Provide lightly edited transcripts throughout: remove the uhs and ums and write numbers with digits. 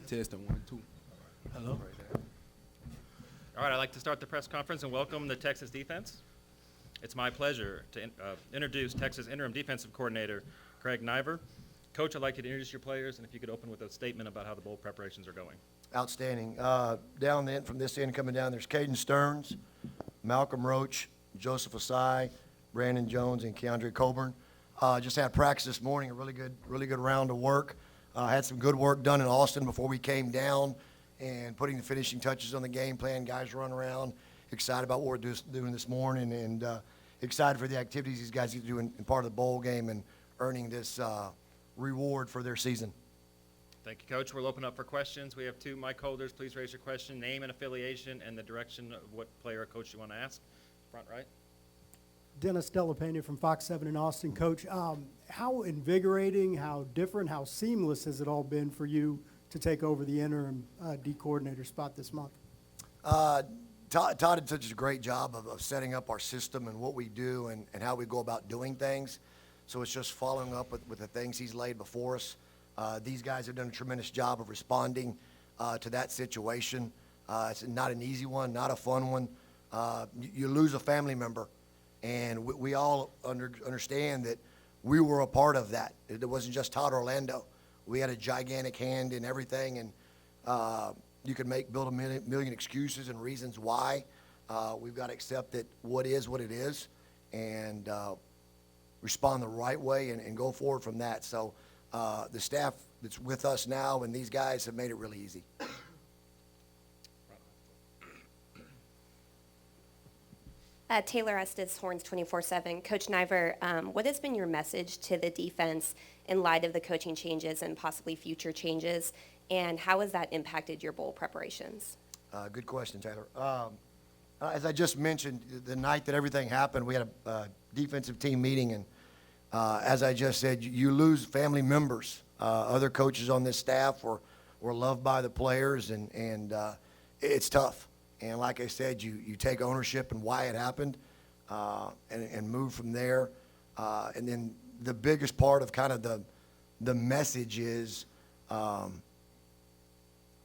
Testing 1, 2. Hello. All right, I'd like to start the press conference and welcome the Texas defense. It's my pleasure to introduce Texas interim defensive coordinator Craig Niver. Coach, I'd like you to introduce your players, and if you could open with a statement about how the bowl preparations are going. Outstanding. Down the end, from this end coming down, there's Caden Stearns, Malcolm Roach, Joseph Asai, Brandon Jones, and Keandre Coburn. Just had practice this morning, a really good round of work. Had some good work done in Austin before we came down and putting the finishing touches on the game plan. Guys run around, excited about what we're doing this morning, and excited for the activities these guys get to do in part of the bowl game and earning this reward for their season. Thank you, Coach. We'll open up for questions. We have two mic holders. Please raise your question, name and affiliation, and the direction of what player or coach you want to ask. Front right. Dennis Delapena from Fox 7 in Austin. Coach, how invigorating, how different, how seamless has it all been for you to take over the interim D coordinator spot this month? Todd did such a great job of setting up our system and what we do and how we go about doing things. So it's just following up with the things he's laid before us. These guys have done a tremendous job of responding to that situation. It's not an easy one, not a fun one. You lose a family member, and we all understand that we were a part of that. It wasn't just Todd Orlando. We had a gigantic hand in everything, and you can build a million excuses and reasons why. We've got to accept that what is what it is, and respond the right way and go forward from that. So the staff that's with us now and these guys have made it really easy. Taylor Estes, Horns 24/7. Coach Niver, what has been your message to the defense in light of the coaching changes and possibly future changes, and how has that impacted your bowl preparations? Good question, Taylor. As I just mentioned, the night that everything happened, we had a defensive team meeting, and as I just said, you lose family members. Other coaches on this staff were loved by the players, and it's tough. And like I said, you take ownership and why it happened and move from there. And then the biggest part of kind of the message is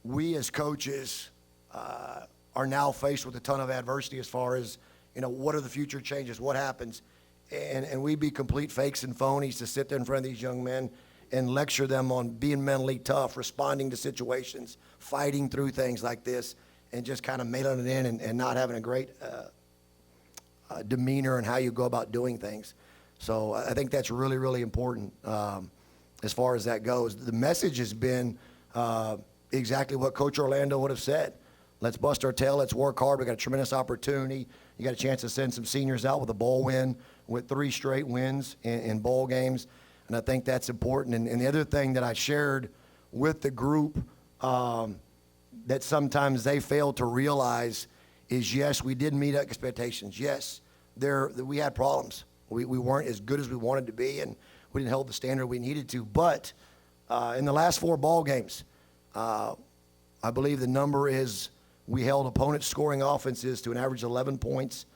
we as coaches are now faced with a ton of adversity as far as, what are the future changes, what happens. And we'd be complete fakes and phonies to sit there in front of these young men and lecture them on being mentally tough, responding to situations, fighting through things like this, and just kind of mailing it in and not having a great demeanor in how you go about doing things. So I think that's really, really important as far as that goes. The message has been exactly what Coach Orlando would have said. Let's bust our tail. Let's work hard. We got a tremendous opportunity. You got a chance to send some seniors out with a bowl win, with 3 straight wins in bowl games, and I think that's important. And the other thing that I shared with the group that sometimes they fail to realize is, yes, we did meet expectations. Yes, we had problems. We weren't as good as we wanted to be, and we didn't hold the standard we needed to. But in the last 4 ball games, I believe the number is we held opponents' scoring offenses to an average of 11 points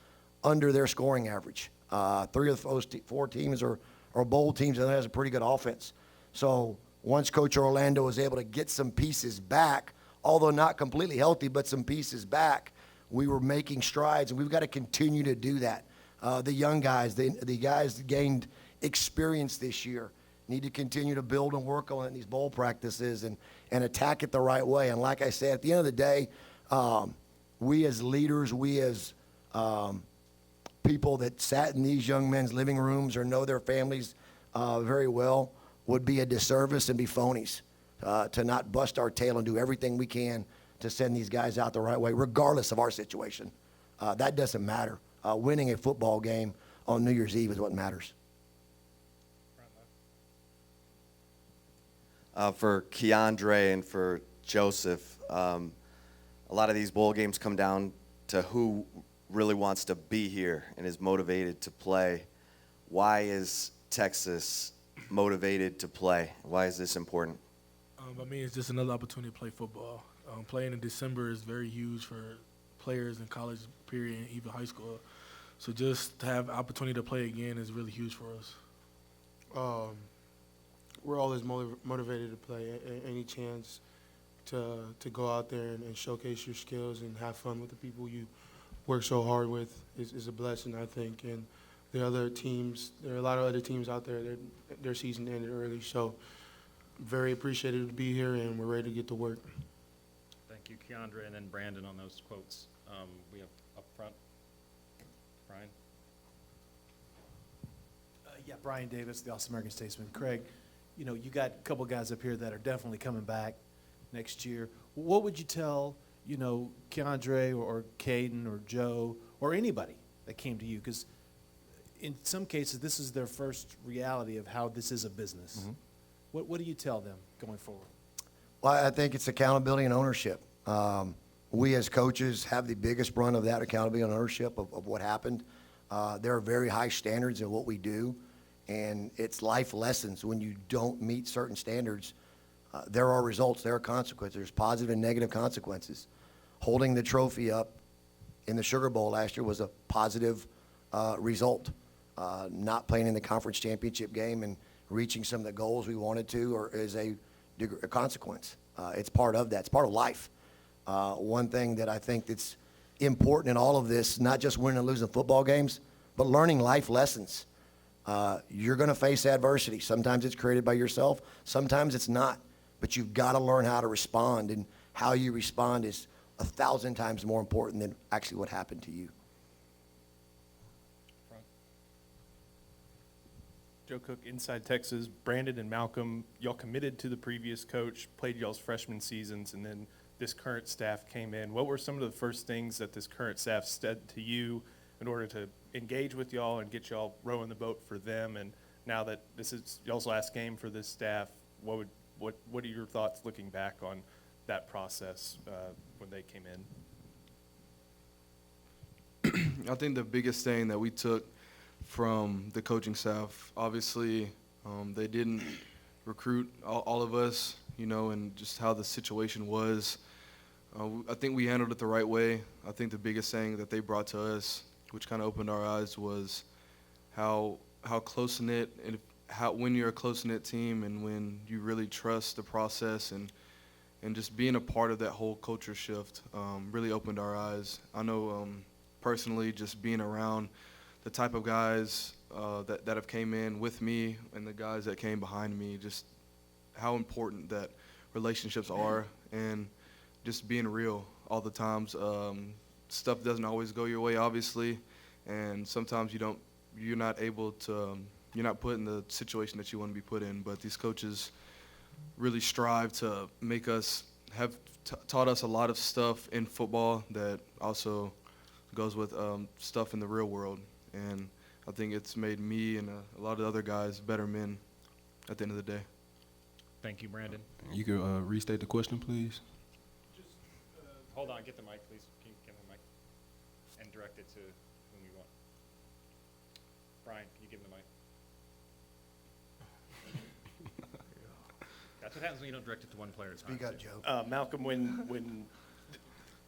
under their scoring average. 3 of those 4 teams are bowl teams, and that has a pretty good offense. So once Coach Orlando was able to get some pieces back, although not completely healthy, but some pieces back, we were making strides, and we've got to continue to do that. The young guys, the guys that gained experience this year, need to continue to build and work on it in these bowl practices and attack it the right way. And like I said, at the end of the day, we as leaders, we as people that sat in these young men's living rooms or know their families very well would be a disservice and be phonies to not bust our tail and do everything we can to send these guys out the right way, regardless of our situation. That doesn't matter. Winning a football game on New Year's Eve is what matters. For Keandre and for Joseph, a lot of these bowl games come down to who really wants to be here and is motivated to play. Why is Texas motivated to play? Why is this important? It's just another opportunity to play football. Playing in December is very huge for players in college, period, and even high school. So just to have opportunity to play again is really huge for us. We're always motivated to play any chance to go out there and showcase your skills and have fun with the people you work so hard with is a blessing, I think. And there are a lot of other teams out there that their season ended early. So very appreciative to be here, and we're ready to get to work. Thank you, Keandre, and then Brandon on those quotes. We have up front, Brian. Yeah, Brian Davis, the Austin American Statesman. Craig, you know, you got a couple guys up here that are definitely coming back next year. What would you tell, you know, Keandre or Caden or Joe or anybody that came to you? Because in some cases, this is their first reality of how this is a business. Mm-hmm. What do you tell them going forward? Well, I think it's accountability and ownership. We as coaches have the biggest brunt of that accountability and ownership of what happened. There are very high standards in what we do, and it's life lessons. When you don't meet certain standards, there are results, there are consequences. There's positive and negative consequences. Holding the trophy up in the Sugar Bowl last year was a positive result. Not playing in the conference championship game and reaching some of the goals we wanted to is a consequence. It's part of that. It's part of life. One thing that I think that's important in all of this, not just winning and losing football games, but learning life lessons. You're going to face adversity. Sometimes it's created by yourself. Sometimes it's not. But you've got to learn how to respond, and how you respond is 1,000 times more important than actually what happened to you. Joe Cook, Inside Texas. Brandon and Malcolm, y'all committed to the previous coach, played y'all's freshman seasons, and then this current staff came in. What were some of the first things that this current staff said to you in order to engage with y'all and get y'all rowing the boat for them? And now that this is y'all's last game for this staff, what are your thoughts looking back on that process when they came in? I think the biggest thing that we took from the coaching staff, obviously, they didn't recruit all of us, you know, and just how the situation was. I think we handled it the right way. I think the biggest thing that they brought to us, which kind of opened our eyes, was how close-knit, and when you're a close-knit team and when you really trust the process and just being a part of that whole culture shift really opened our eyes. I know personally, just being around the type of guys that have came in with me and the guys that came behind me, just how important that relationships are, and just being real all the times. Stuff doesn't always go your way, obviously, and sometimes you're not able to, you're not put in the situation that you want to be put in, but these coaches really strive to make us taught us a lot of stuff in football that also goes with stuff in the real world. And I think it's made me and a lot of other guys better men at the end of the day. Thank you, Brandon. You could restate the question, please? Just hold on, get the mic, please. Can you get the mic and direct it to whom you want? Brian, can you give him the mic? That's what happens when you don't direct it to one player at a time. Speak up, Joe. Malcolm, when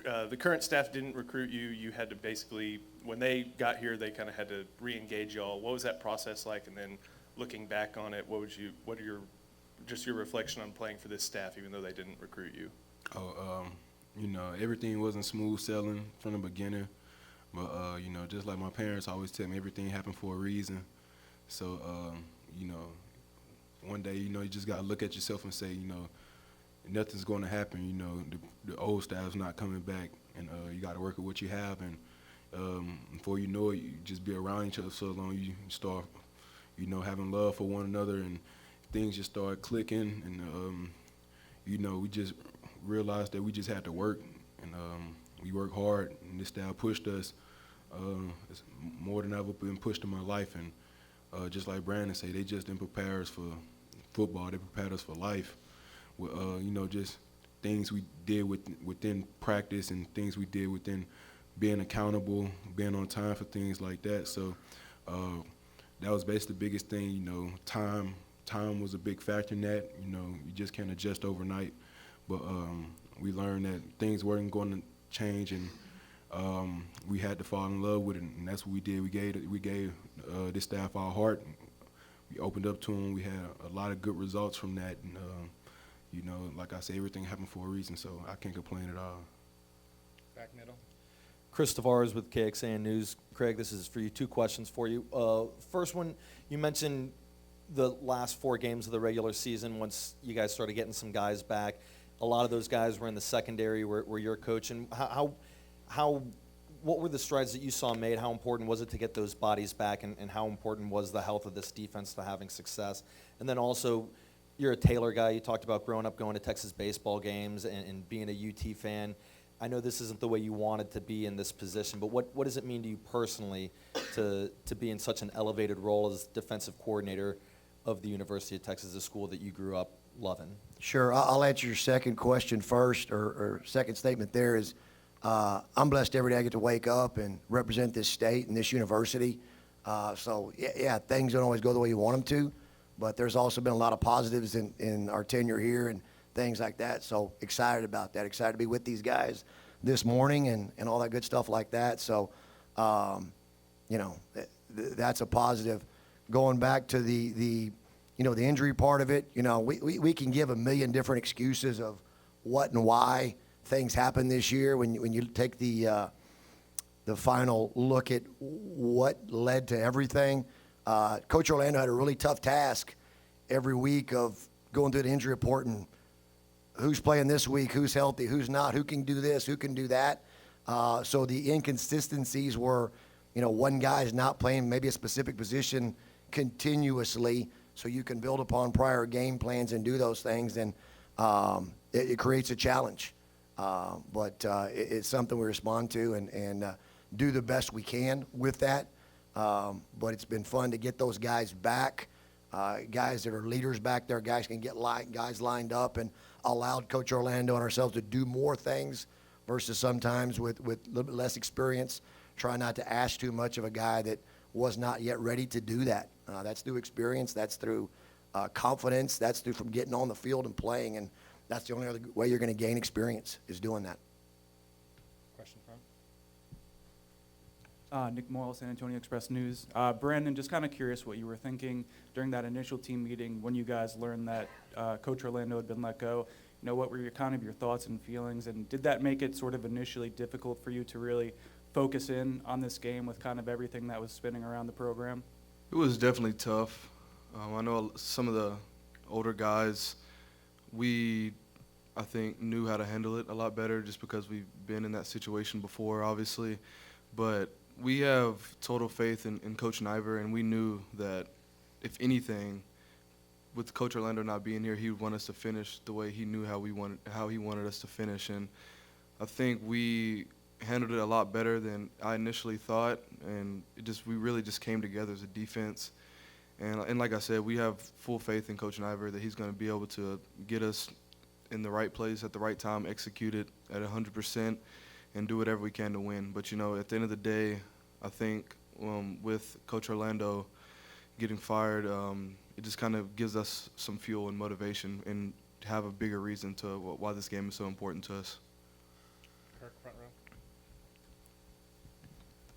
the current staff didn't recruit you, you had to basically, when they got here, they kind of had to re-engage y'all. What was that process like? And then looking back on it, what are your reflection on playing for this staff, even though they didn't recruit you? You know, everything wasn't smooth sailing from the beginning, but you know, just like my parents always tell me, everything happened for a reason. So you know, one day, you know, you just got to look at yourself and say, you know, nothing's going to happen. You know, the old staff's not coming back, and you got to work with what you have. And before you know it, you just be around each other so long, you start, you know, having love for one another, and things just start clicking. And you know, we just realized that we just had to work, and we worked hard, and this staff pushed us. It's more than I've ever been pushed in my life. And just like Brandon said, they just didn't prepare us for football. They prepared us for life. With, you know, just things we did within practice and things we did within being accountable, being on time for things like that. So that was basically the biggest thing. You know, time was a big factor in that. You know, you just can't adjust overnight. But we learned that things weren't going to change, and we had to fall in love with it, and that's what we did. We gave this staff our heart. We opened up to them. We had a lot of good results from that, and you know, like I said, everything happened for a reason, so I can't complain at all. Back middle. Chris Tavares with KXAN News. Craig, this is for you. 2 questions for you. First one, you mentioned the last 4 games of the regular season once you guys started getting some guys back. A lot of those guys were in the secondary where you're coaching. What were the strides that you saw made? How important was it to get those bodies back, and how important was the health of this defense to having success? And then also, you're a Taylor guy. You talked about growing up going to Texas baseball games and being a UT fan. I know this isn't the way you wanted to be in this position, but what does it mean to you personally to be in such an elevated role as defensive coordinator of the University of Texas, a school that you grew up loving? Sure. I'll answer your second question first, or second statement there is, I'm blessed every day I get to wake up and represent this state and this university. So, yeah, things don't always go the way you want them to, but there's also been a lot of positives in our tenure here and things like that. So excited about that. Excited to be with these guys this morning and all that good stuff like that. So, you know, that's a positive. Going back to the injury part of it, you know, we can give a million different excuses of what and why things happened this year. When you take the final look at what led to everything, Coach Orlando had a really tough task every week of going through the injury report and who's playing this week, who's healthy, who's not, who can do this, who can do that. So the inconsistencies were, you know, one guy's not playing maybe a specific position continuously, so you can build upon prior game plans and do those things, and it creates a challenge. But it's something we respond to and do the best we can with that. But it's been fun to get those guys back, guys that are leaders back there, guys can get guys lined up, and allowed Coach Orlando and ourselves to do more things versus sometimes with a little bit less experience, try not to ask too much of a guy that was not yet ready to do that. That's through experience, that's through confidence, that's through from getting on the field and playing, and that's the only other way you're going to gain experience is doing that. Question from? Nick Moyle, San Antonio Express News. Brandon, just kind of curious what you were thinking during that initial team meeting when you guys learned that Coach Orlando had been let go. You know, what were your thoughts and feelings, and did that make it sort of initially difficult for you to really focus in on this game with kind of everything that was spinning around the program? It was definitely tough. I know some of the older guys, I think, knew how to handle it a lot better just because we've been in that situation before, obviously. But we have total faith in Coach Niver, and we knew that if anything, with Coach Orlando not being here, he would want us to finish the way he knew how he wanted us to finish. And I think we handled it a lot better than I initially thought, and we really just came together as a defense. And like I said, we have full faith in Coach Niver that he's going to be able to get us in the right place at the right time, execute it at 100%, and do whatever we can to win. But, you know, at the end of the day, I think with Coach Orlando getting fired, it just kind of gives us some fuel and motivation and have a bigger reason to why this game is so important to us. Kirk, front row.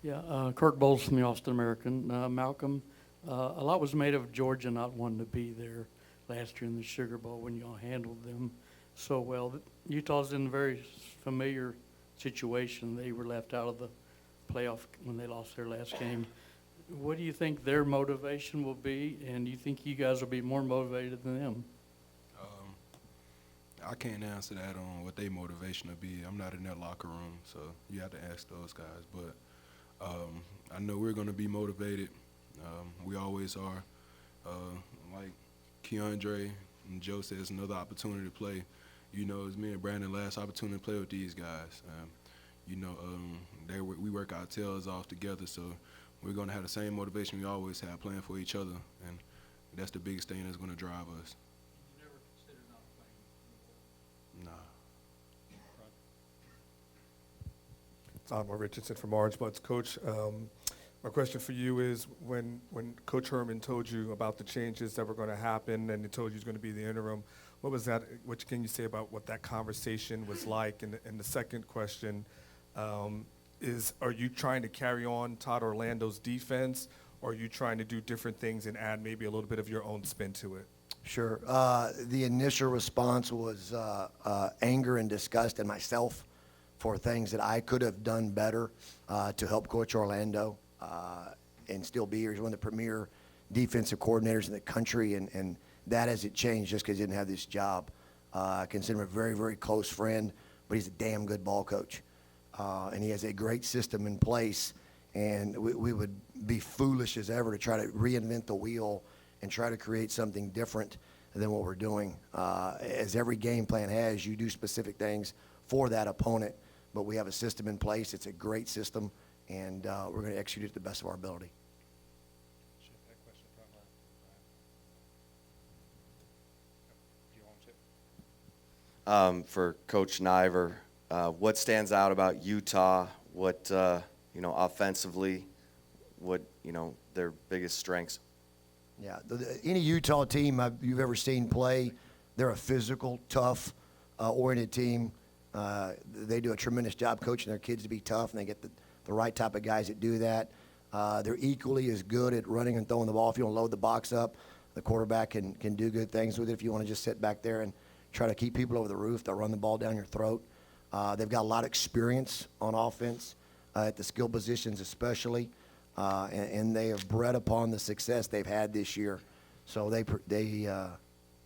Yeah, Kirk Bowles from the Austin American. Malcolm, a lot was made of Georgia not wanting to be there last year in the Sugar Bowl when y'all handled them so well. Utah's in a very familiar situation. They were left out of the playoff when they lost their last game. What do you think their motivation will be, and do you think you guys will be more motivated than them? I can't answer that on what their motivation will be. I'm not in that locker room, so you have to ask those guys. But I know we're going to be motivated. We always are. Like Keandre and Joe said, it's another opportunity to play. You know, it's me and Brandon last opportunity to play with these guys. You know, we work our tails off together, so we're going to have the same motivation we always have, playing for each other, and that's the biggest thing that's going to drive us. Did you ever consider not playing? Nah. Tom Richardson from Orange Buds. Coach, my question for you is when Coach Herman told you about the changes that were going to happen and he told you he was going to be the interim, what was that? What can you say about what that conversation was like? And the second question is, are you trying to carry on Todd Orlando's defense, or are you trying to do different things and add maybe a little bit of your own spin to it? Sure. The initial response was anger and disgust in myself for things that I could have done better to help Coach Orlando and still be here. He's one of the premier defensive coordinators in the country, and that hasn't changed just because he didn't have this job. I consider him a very, very close friend, but he's a damn good ball coach. And he has a great system in place, and we would be foolish as ever to try to reinvent the wheel and try to create something different than what we're doing. As every game plan has, you do specific things for that opponent, but we have a system in place. It's a great system, and we're going to execute it to the best of our ability. For Coach Niver, what stands out about Utah? What, offensively, what, their biggest strengths? Yeah, any Utah team you've ever seen play, they're a physical, tough, oriented team. They do a tremendous job coaching their kids to be tough, and they get the right type of guys that do that. They're equally as good at running and throwing the ball. If you want to load the box up, the quarterback can do good things with it. If you want to just sit back there and try to keep people over the roof, they'll run the ball down your throat. They've got a lot of experience on offense at the skill positions especially. And they have bred upon the success they've had this year. So they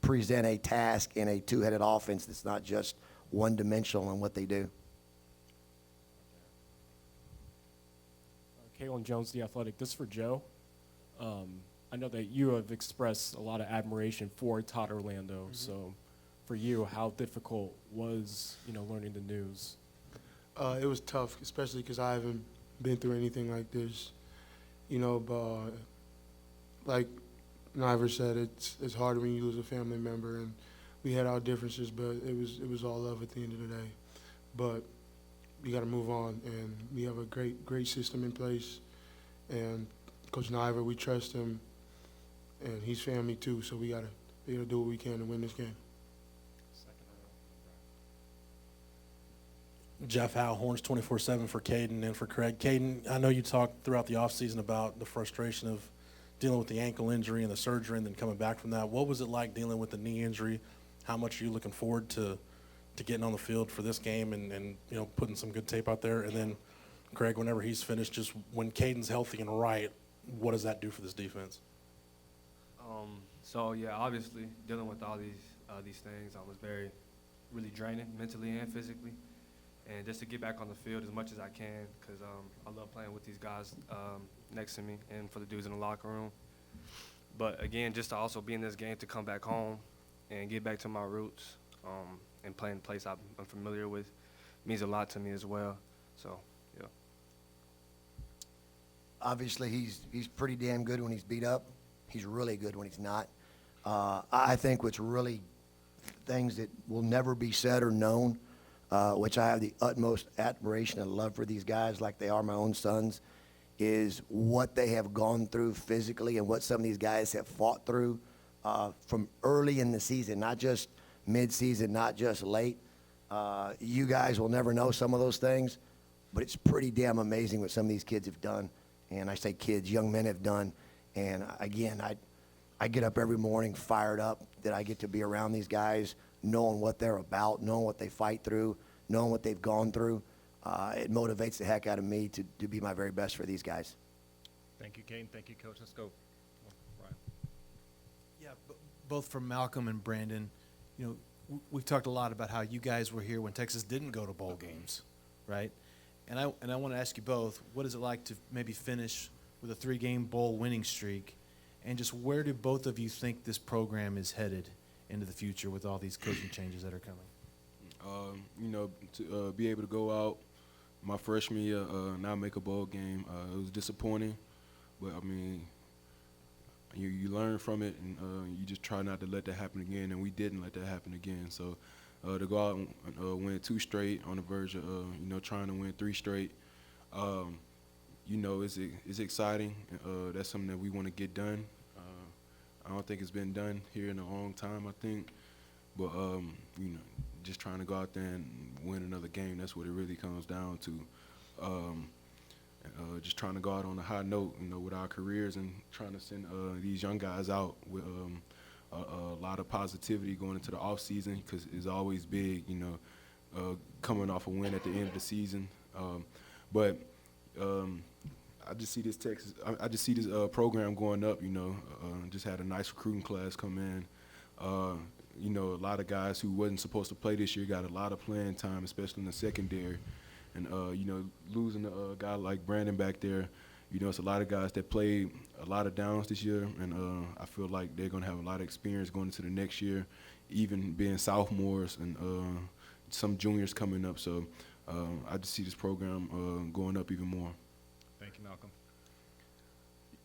present a task in a two-headed offense that's not just one-dimensional in what they do. Kalen Jones, The Athletic. This is for Joe. I know that you have expressed a lot of admiration for Todd Orlando. Mm-hmm. So for you, how difficult was, learning the news? It was tough, especially because I haven't been through anything like this. But like Niver said, it's hard when you lose a family member, and we had our differences, but it was all love at the end of the day. But we got to move on, and we have a great system in place. And Coach Niver, we trust him, and he's family too. So we gotta do what we can to win this game. Jeff Howe, Horns 24/7 for Caden and for Craig. Caden, I know you talked throughout the offseason about the frustration of dealing with the ankle injury and the surgery and then coming back from that. What was it like dealing with the knee injury? How much are you looking forward to getting on the field for this game and putting some good tape out there? And then Craig, whenever he's finished, just when Caden's healthy and right, what does that do for this defense? So yeah, obviously dealing with all these things was really draining mentally and physically. And just to get back on the field as much as I can, because I love playing with these guys next to me and for the dudes in the locker room. But again, just to also be in this game, to come back home and get back to my roots and play in a place I'm familiar with means a lot to me as well. So, yeah. Obviously, he's pretty damn good when he's beat up. He's really good when he's not. I think what's really things that will never be said or known, which I have the utmost admiration and love for these guys like they are my own sons, is what they have gone through physically and what some of these guys have fought through from early in the season, not just mid-season, not just late. You guys will never know some of those things, but it's pretty damn amazing what some of these kids have done. And I say kids, young men have done. And again, I get up every morning fired up that I get to be around these guys, knowing what they're about, knowing what they fight through, knowing what they've gone through. It motivates the heck out of me to be my very best for these guys. Thank you, Kane. Thank you, Coach. Let's go. Ryan. Yeah, both from Malcolm and Brandon, we've talked a lot about how you guys were here when Texas didn't go to bowl games, right? And I want to ask you both, what is it like to maybe finish with a 3-game bowl winning streak? And just where do both of you think this program is headed into the future with all these coaching changes that are coming? To be able to go out my freshman year, not make a bowl game, it was disappointing. But, you learn from it, and you just try not to let that happen again, and we didn't let that happen again. So to go out and win 2 straight on the verge of, trying to win 3 straight, it's exciting. That's something that we want to get done. I don't think it's been done here in a long time, I think. But, just trying to go out there and win another game, that's what it really comes down to. Just trying to go out on a high note, with our careers and trying to send these young guys out a lot of positivity going into the off season because it's always big, you know, coming off a win at the end of the season. But I just see this program going up. You know, just had a nice recruiting class come in. You know, a lot of guys who wasn't supposed to play this year got a lot of playing time, especially in the secondary. And you know, losing a guy like Brandon back there, you know, it's a lot of guys that played a lot of downs this year, and I feel like they're going to have a lot of experience going into the next year, even being sophomores and some juniors coming up. So I just see this program going up even more. Thank you, Malcolm.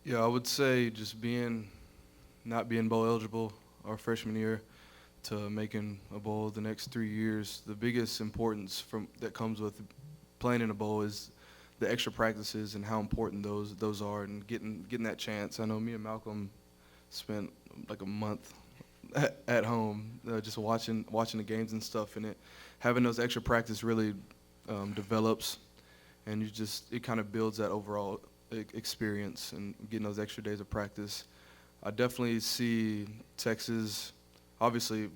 Yeah, I would say just not being bowl eligible our freshman year to making a bowl the next 3 years, the biggest importance that comes with playing in a bowl is the extra practices and how important those are, and getting that chance. I know me and Malcolm spent like a month at home just watching the games and stuff, and having those extra practice really develops, and it kind of builds that overall experience, and getting those extra days of practice. I definitely see Texas. Obviously,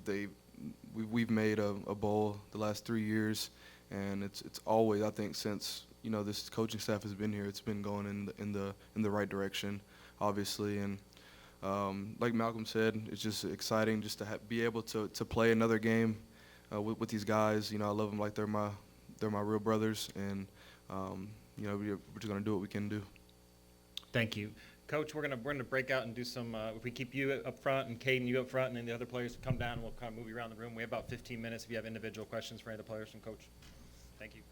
we've made a bowl the last 3 years, and it's always, I think, since this coaching staff has been here, it's been going in the right direction, obviously. And like Malcolm said, it's just exciting just to be able to play another game with these guys. You know, I love them like they're my real brothers, and we're just gonna do what we can do. Thank you. Coach, we're gonna break out and do some, if we keep you up front and Caden you up front, and then the other players come down, and we'll kind of move you around the room. We have about 15 minutes if you have individual questions for any of the players from Coach. Thank you.